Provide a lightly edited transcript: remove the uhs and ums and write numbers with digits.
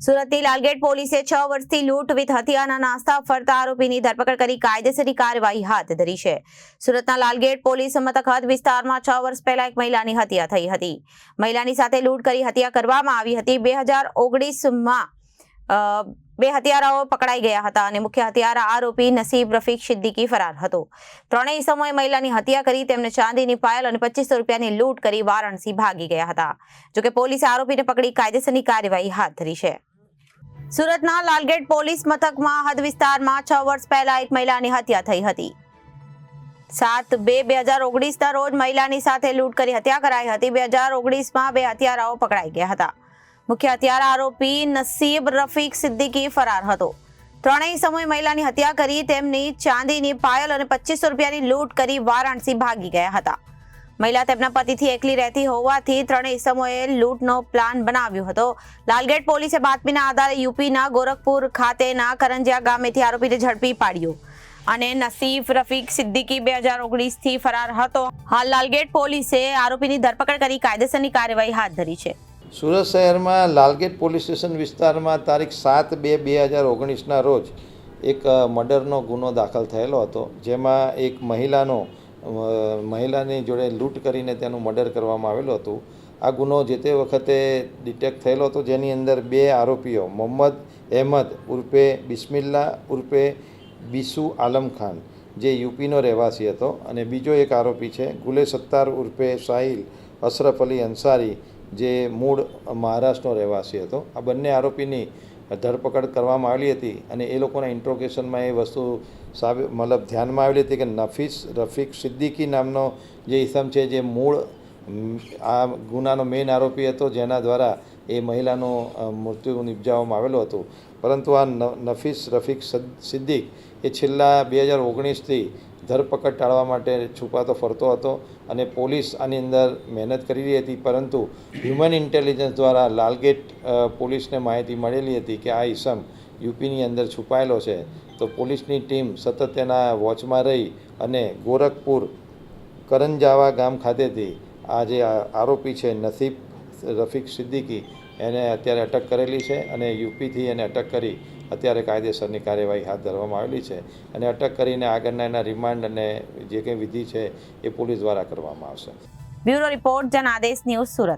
સુરતની લાલગેટ પોલીસે 6 વર્ષથી લૂંટ વિથ હથિયારના નાસ્તા ફરતા આરોપીની ધરપકડ કરી કાયદેસરની કાર્યવાહી હાથ ધરી છે. સુરતના લાલગેટ પોલીસ મથક હદ વિસ્તારમાં 6 વર્ષ પહેલા એક મહિલાની હત્યા થઈ હતી. મહિલાની સાથે લૂંટ કરી હત્યા કરવામાં આવી હતી. 2019માં બે હત્યારાઓ પકડાઈ ગયા હતા અને મુખ્ય હત્યારા આરોપી નસીબ રફીક સિદ્દીકી ફરાર હતો. ત્રણેય સમયે મહિલાની હત્યા કરી તેમને ચાંદીની પાયલ અને 2500 રૂપિયાની લૂંટ કરી વારાણસી ભાગી ગયા હતા. જોકે પોલીસે આરોપીને પકડી કાયદેસરની કાર્યવાહી હાથ ધરી છે. સુરતના લાલગેટ પોલીસ મથકમાં હદ વિસ્તારમાં 6 વર્ષ પહેલા એક મહિલાની હત્યા થઈ હતી. 7/2/2019ના રોજ મહિલાની સાથે લૂંટ કરી હત્યા કરાઈ હતી. 2019માં બે હત્યારાઓ પકડાઈ ગયા હતા. મુખ્ય હત્યારા આરોપી નસીબ રફીક સિદ્દીકી ફરાર હતો. ત્રણેય સમયે મહિલાની હત્યા કરી તેમની ચાંદીની પાયલ અને 2500 રૂપિયાની લૂંટ કરી વારાણસી ભાગી ગયા હતા. મહિલા તેમના પતિથી એકલી રહેતી હોવાથી ત્રણેય સમયે લૂંટનો પ્લાન બનાવ્યો હતો. લાલગેટ પોલીસે બાતમીના આધારે યુપીના ગોરખપુર ખાતેના કરંજિયા ગામેથી આરોપીને ઝડપી પાડ્યો અને નસીબ રફીક સિદ્દીકી 2019થી ફરાર હતો. હાલ લાલગેટ પોલીસે આરોપીની ધરપકડ કરી કાયદેસરની કાર્યવાહી હાથ ધરી છે. સુરત શહેરમાં લાલગેટ પોલીસ સ્ટેશન વિસ્તારમાં તારીખ 7/2/2019ના રોજ એક મર્ડરનો ગુનો દાખલ થયેલો હતો, જેમાં એક મહિલાની જોડે લૂંટ કરીને તેનું મર્ડર કરવામાં આવેલું હતું. આ ગુનો જે તે વખતે ડિટેક્ટ થયેલો હતો, જેની અંદર બે આરોપીઓ મોહમ્મદ અહેમદ ઉર્ફે બિસ્મિલ્લા ઉર્ફે બીસુ આલમ ખાન જે યુપીનો રહેવાસી હતો, અને બીજો એક આરોપી છે ગુલે સત્તાર ઉર્ફે સાહિલ અશરફ અલી અંસારી જે મૂળ મહારાષ્ટ્રનો રહેવાસી હતો. આ બંને આરોપીની ધરપકડ કરવામાં આવેલી હતી અને એ લોકોના ઇન્ટ્રોગેશનમાં એ વસ્તુ ધ્યાનમાં આવેલી હતી કે નફીસ રફીક સિદ્દીકી નામનો જે ઇસમ છે, જે મૂળ આ ગુનાનો મેઇન આરોપી હતો, જેના દ્વારા એ મહિલાનું મૃત્યુ નિપજાવવામાં આવેલું હતું. પરંતુ આ નફીસ રફીક સિદ્દીક એ છેલ્લા 2019થી ધરપકડ ટાળવા માટે છુપાતો ફરતો હતો અને પોલીસ આની અંદર મહેનત કરી રહી હતી. પરંતુ હ્યુમન ઇન્ટેલિજન્સ દ્વારા લાલગેટ પોલીસને માહિતી મળેલી હતી કે આ ઈસમ યુપીની અંદર છુપાયેલો છે, તો પોલીસની ટીમ સતત તેના વોચમાં રહી અને ગોરખપુર કરંજાવા ગામ ખાતેથી આ જે આરોપી છે નસીબ રફીક સિદ્દીકી એને અત્યારે અટક કરેલી છે અને યુપીથી એને અટક કરી અત્યારે કાયદેસરની કાર્યવાહી હાથ ધરવામાં આવેલી છે અને અટક કરીને આગળના એના રિમાન્ડ અને જે કંઈ વિધિ છે એ પોલીસ દ્વારા કરવામાં આવશે. Bureau report, Janadesh news, Surat.